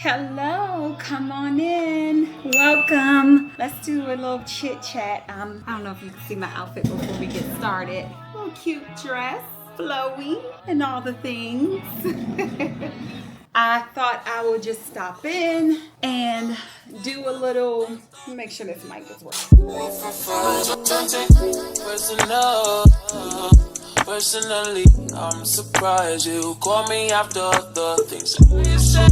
Hello, come on in. Welcome. Let's do a little chit chat. I don't know if you can see my outfit before we get started. A little cute dress, flowy, and all the things. I thought I would just stop in and do a little, let me make sure this mic is working. Personally, I'm surprised you call me after the things you said.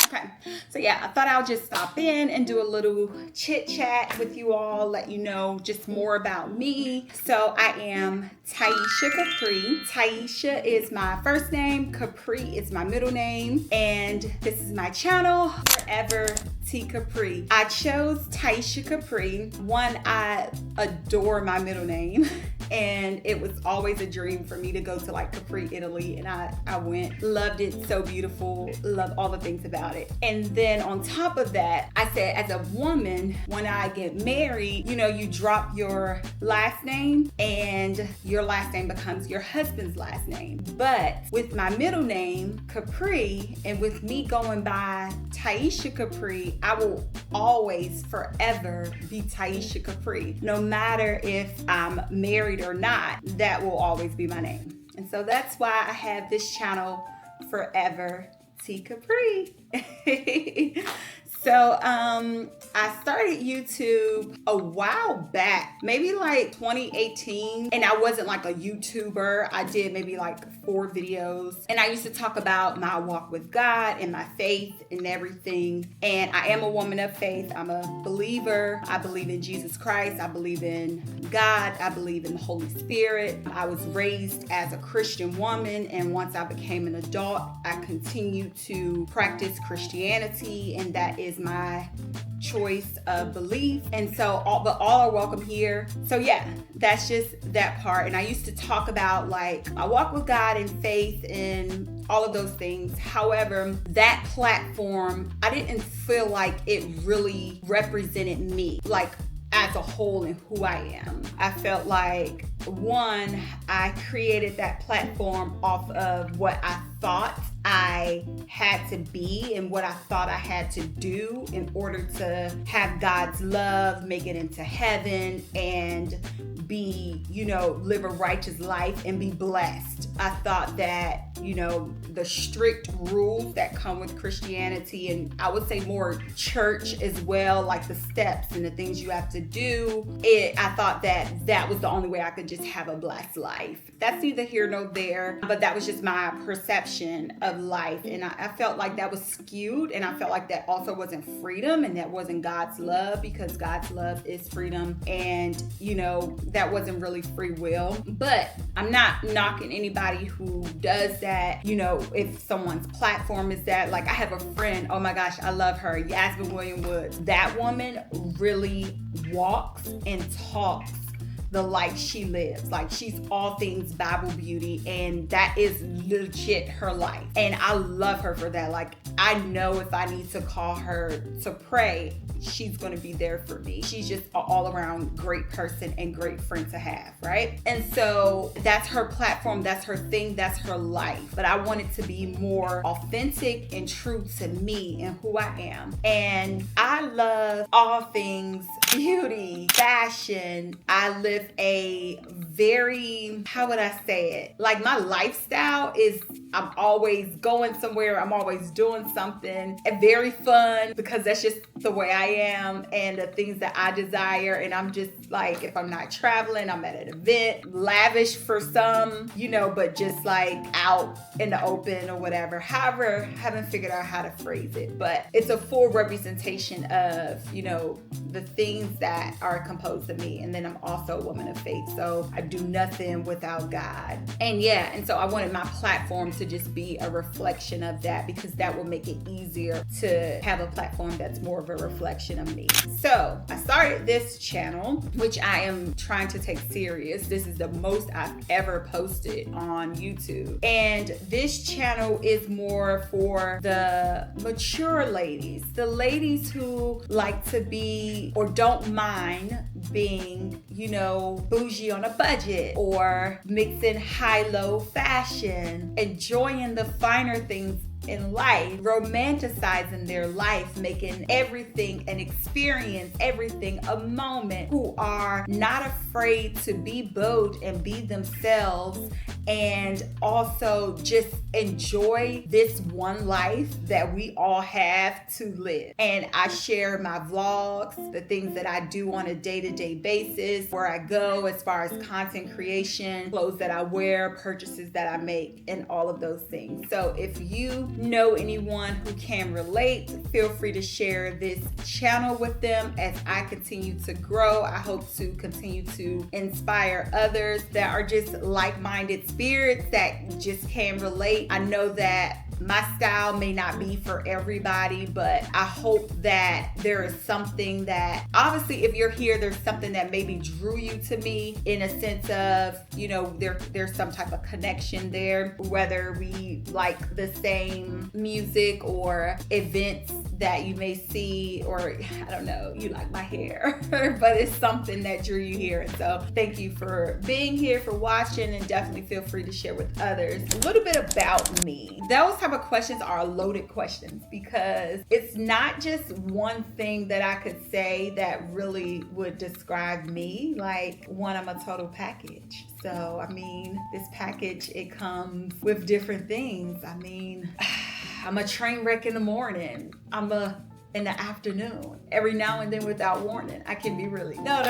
Okay, so yeah, I thought I'll just stop in and do a little chit chat with you all, let you know just more about me. So I am Tiesha Capri. Tiesha is my first name, Capri is my middle name, and this is my channel, Forever T Capri. I chose Tiesha Capri. One, I adore my middle name, and it was always a dream for me to go to like Capri, Italy, and I went, loved it, so beautiful, love all the things about it. And then on top of that, I said as a woman, when I get married, you drop your last name and your last name becomes your husband's last name. But with my middle name, Capri, and with me going by Tiesha Capri, I will always forever be Tiesha Capri. No matter if I'm married or not, that will always be my name. And so that's why I have this channel, Forever T Capri. So I started YouTube a while back, maybe like 2018, and I wasn't like a YouTuber. I did maybe like 4 videos, and I used to talk about my walk with God and my faith and everything. And I am a woman of faith. I'm a believer. I believe in Jesus Christ. I believe in God. I believe in the Holy Spirit. I was raised as a Christian woman, and once I became an adult, I continued to practice Christianity, and that is my choice of belief. And so all are welcome here. So yeah, that's just that part. And I used to talk about like my walk with God and faith and all of those things. However, that platform, I didn't feel like it really represented me, like as a whole and who I am. I felt like, one, I created that platform off of what I thought I had to be and what I thought I had to do in order to have God's love, make it into heaven, and be, live a righteous life and be blessed. I thought that, the strict rules that come with Christianity, and I would say more church as well, like the steps and the things you have to do, I thought that was the only way I could just have a blessed life. That's neither here nor there, but that was just my perception of life. And I felt like that was skewed, and I felt like that also wasn't freedom, and that wasn't God's love, because God's love is freedom, and that wasn't really free will. But I'm not knocking anybody who does that, if someone's platform is that. Like I have a friend, oh my gosh, I love her, Yasmin William Woods. That woman really walks and talks the life she lives. Like she's all things Bible beauty, and that is legit her life. And I love her for that. Like I know if I need to call her to pray, she's going to be there for me. She's just an all around great person and great friend to have, right? And so that's her platform, that's her thing, that's her life. But I want it to be more authentic and true to me and who I am. And I love all things beauty, fashion. I live a very, how would I say it? Like my lifestyle is, I'm always going somewhere, I'm always doing something, and very fun, because that's just the way I am and the things that I desire. And I'm just like, if I'm not traveling, I'm at an event, lavish for some, but just like out in the open or whatever. However, haven't figured out how to phrase it, but it's a full representation of, the things that are composed of me. And then I'm also a woman of faith, so I do nothing without God. And so I wanted my platform to just be a reflection of that, because that will make it easier to have a platform that's more of a reflection of me. So I started this channel, which I am trying to take serious. This is the most I've ever posted on YouTube. And this channel is more for the mature ladies, the ladies who like to be or don't don't mind being, bougie on a budget, or mixing high-low fashion, enjoying the finer things in life, romanticizing their life, making everything an experience, everything a moment, who are not afraid to be bold and be themselves, and also just enjoy this one life that we all have to live. And I share my vlogs, the things that I do on a day-to-day basis, where I go as far as content creation, clothes that I wear, purchases that I make, and all of those things. So if you know anyone who can relate, feel free to share this channel with them as I continue to grow. I hope to continue to inspire others that are just like-minded spirits that just can relate. I know that my style may not be for everybody, but I hope that there is something that, obviously, if you're here, there's something that maybe drew you to me, in a sense of, there's some type of connection there, whether we like the same music or events that you may see, or I don't know, you like my hair, but it's something that drew you here. And so thank you for being here, for watching, and definitely feel free to share with others. A little bit about me. Those type of questions are loaded questions, because it's not just one thing that I could say that really would describe me. Like, one, I'm a total package. So, this package, it comes with different things. I'm a train wreck in the morning. I'm in the afternoon. Every now and then, without warning, I can be really, no.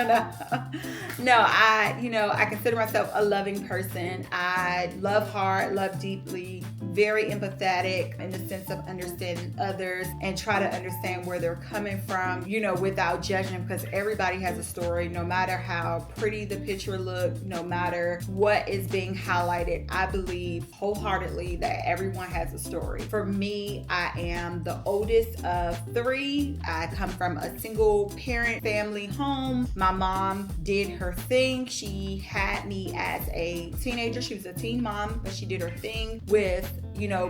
I consider myself a loving person. I love hard, love deeply, very empathetic in the sense of understanding others and try to understand where they're coming from, without judging, because everybody has a story, no matter how pretty the picture looks, no matter what is being highlighted. I believe wholeheartedly that everyone has a story. For me, I am the oldest of 3. I come from a single parent family home. My mom did her thing. She had me as a teenager. She was a teen mom, but she did her thing with,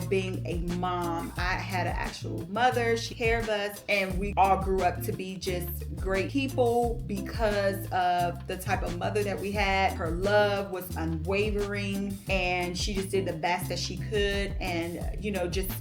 being a mom. I had an actual mother. She took care of us, and we all grew up to be just great people because of the type of mother that we had. Her love was unwavering, and she just did the best that she could. And, just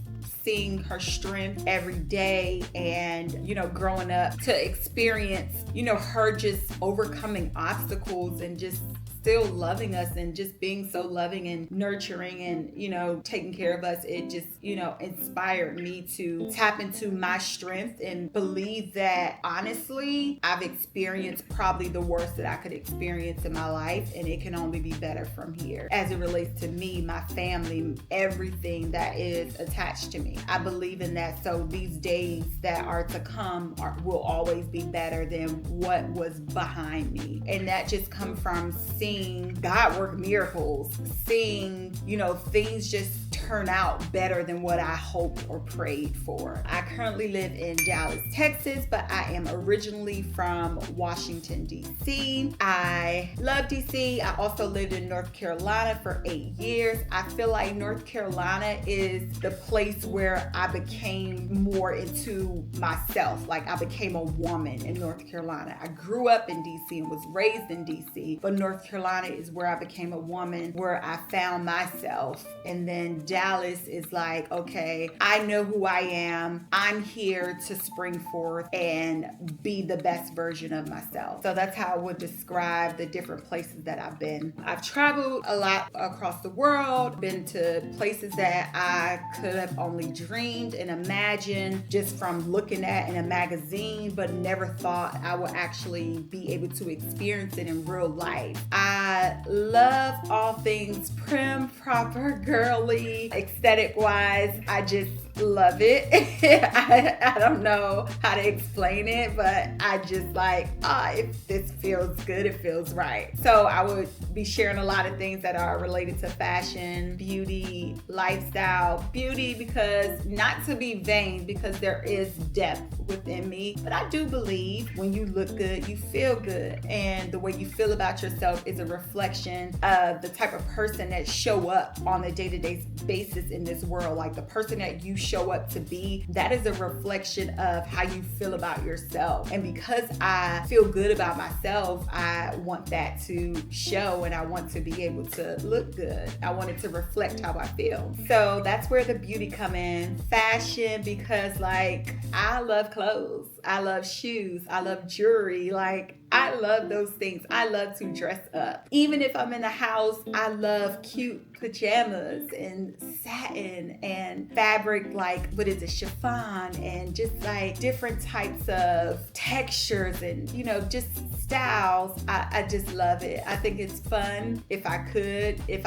seeing her strength every day, and growing up to experience her just overcoming obstacles and just still loving us and just being so loving and nurturing and taking care of us. It just inspired me to tap into my strength and believe that, honestly, I've experienced probably the worst that I could experience in my life, and it can only be better from here as it relates to me, my family, everything that is attached to me. I believe in that. So these days that are to come will always be better than what was behind me, and that just comes from seeing God work miracles, seeing things just turn out better than what I hoped or prayed for. I currently live in Dallas, Texas, but I am originally from Washington, D.C. I love D.C. I also lived in North Carolina for 8 years. I feel like North Carolina is the place where I became more into myself. Like, I became a woman in North Carolina. I grew up in D.C. and was raised in D.C., but North Carolina is where I became a woman, where I found myself. And then Dallas is like, okay, I know who I am. I'm here to spring forth and be the best version of myself. So that's how I would describe the different places that I've been. I've traveled a lot across the world, been to places that I could have only dreamed and imagined just from looking at in a magazine, but never thought I would actually be able to experience it in real life. I love all things prim, proper, girly, aesthetic wise. I just love it. I don't know how to explain it, but I just like, if this feels good, it feels right. So I would be sharing a lot of things that are related to fashion, beauty, lifestyle, beauty, because not to be vain, because there is depth within me, but I do believe when you look good, you feel good, and the way you feel about yourself is a reflection of the type of person that show up on a day-to-day basis in this world. Like, the person that you show up to be, that is a reflection of how you feel about yourself. And because I feel good about myself, I want that to show, and I want to be able to look good. I want it to reflect how I feel. So that's where the beauty come in. Fashion, because like I love clothes, I love shoes, I love jewelry, like I love those things. I love to dress up. Even if I'm in the house, I love cute pajamas and satin and fabric, like what is it, chiffon, and just like different types of textures and, you know, just styles. I just love it. I think it's fun. If I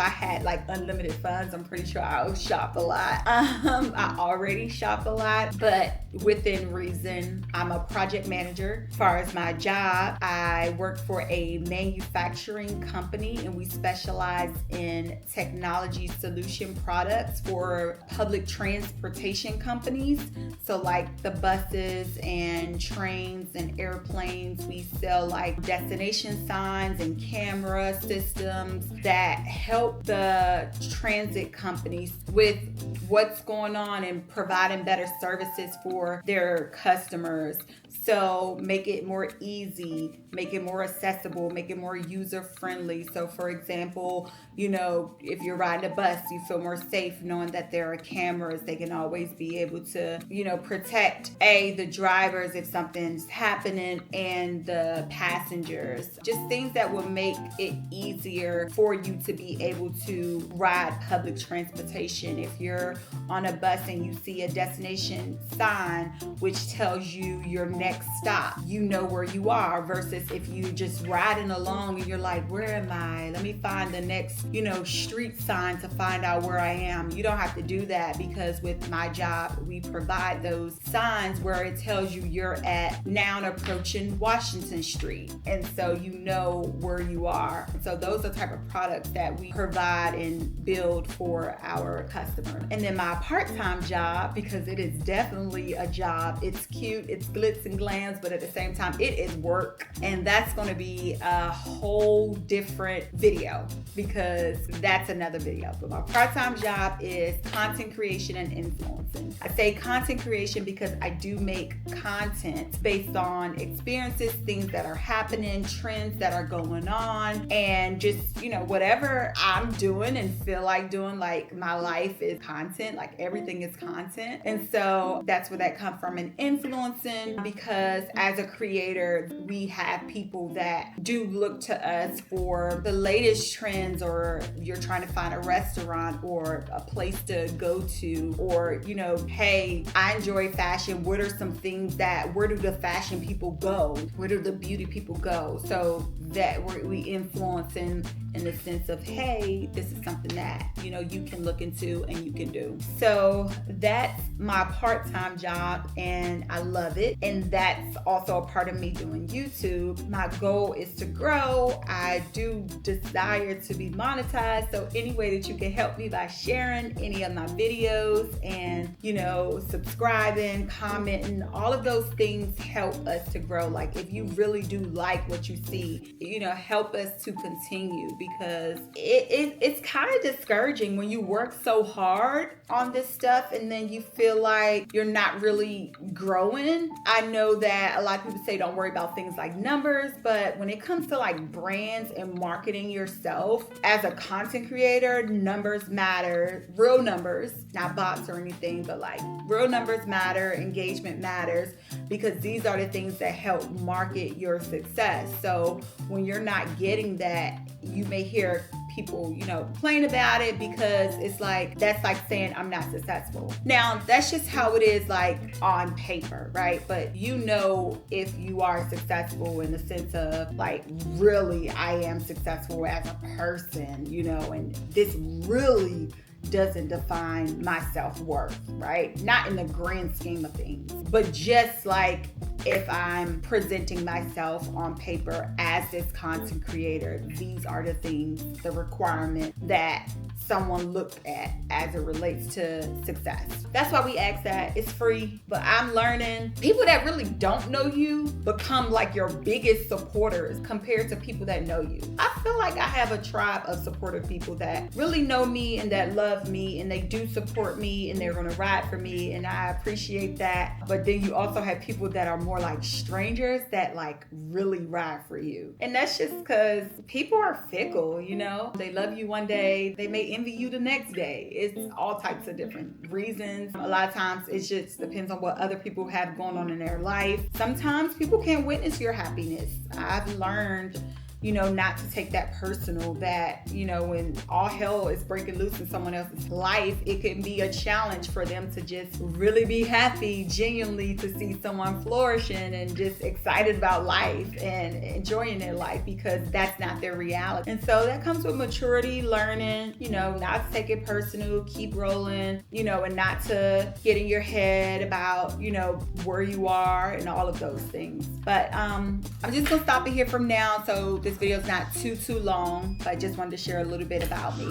had like unlimited funds, I'm pretty sure I would shop a lot. I already shop a lot, but within reason. I'm a project manager. As far as my job, I work for a manufacturing company, and we specialize in technology solution products for public transportation companies. So like the buses and trains and airplanes, we sell like destination signs and camera systems that help the transit companies with what's going on and providing better services for their customers. So make it more easy, make it more accessible, make it more user friendly. So for example, you know, if you're riding a bus, you feel more safe knowing that there are cameras. They can always be able to, you know, protect the drivers if something's happening, and the passengers. Just things that will make it easier for you to be able to ride public transportation. If you're on a bus and you see a destination sign which tells you your next stop, you know where you are, versus if you just riding along and you're like, where am I? Let me find the next, you know, street sign to find out where I am. You don't have to do that, because with my job, we provide those signs where it tells you you're at now approaching Washington Street. And so you know where you are. So those are the type of products that we provide and build for our customers. And then my part-time job, because it is definitely a job. It's cute, it's glitz and glams, but at the same time, it is work. And that's going to be a whole different video, because that's another video. But my part-time job is content creation and influencing. I say content creation because I do make content based on experiences, things that are happening, trends that are going on, and just, you know, whatever I'm doing and feel like doing. Like my life is content, like everything is content. And so that's where that comes from. And influencing, because as a creator, we have people that do look to us for the latest trends, or you're trying to find a restaurant or a place to go to, or, you know, hey, I enjoy fashion. What are some things where do the fashion people go? Where do the beauty people go? So that we influence in the sense of, hey, this is something that, you know, you can look into and you can do. So that's my part-time job, and I love it. And that's also a part of me doing YouTube. My goal is to grow. I do desire to be monetized. So any way that you can help me by sharing any of my videos and, you know, subscribing, commenting, all of those things help us to grow. Like if you really do like what you see, you know, help us to continue, because it's kind of discouraging when you work so hard on this stuff and then you feel like you're not really growing. I know that a lot of people say don't worry about things like numbers, but when it comes to like brands and marketing yourself as a content creator, numbers matter. Real numbers, not bots or anything, but like real numbers matter, engagement matters, because these are the things that help market your success. So when you're not getting that, you may hear people, you know, complain about it, because it's like, that's like saying I'm not successful. Now, that's just how it is, like on paper, right? But you know, if you are successful in the sense of like, really, I am successful as a person, you know, and this really doesn't define my self-worth, right? Not in the grand scheme of things, but just like if I'm presenting myself on paper as this content creator, these are the things, the requirement that someone looked at as it relates to success. That's why we ask that. It's free, but I'm learning people that really don't know you become like your biggest supporters compared to people that know you. I feel like I have a tribe of supportive people that really know me and that love me, and they do support me and they're gonna ride for me, and I appreciate that. But then you also have people that are more like strangers that like really ride for you. And that's just because people are fickle, you know? They love you one day, they may envy you the next day. It's all types of different reasons. A lot of times it just depends on what other people have going on in their life. Sometimes people can't witness your happiness. I've learned, you know, not to take that personal, that, you know, when all hell is breaking loose in someone else's life, it can be a challenge for them to just really be happy, genuinely to see someone flourishing and just excited about life and enjoying their life, because that's not their reality. And so that comes with maturity, learning, you know, not to take it personal, keep rolling, you know, and not to get in your head about, you know, where you are and all of those things. But I'm just gonna stop it here from now. So this video is not too long, but I just wanted to share a little bit about me.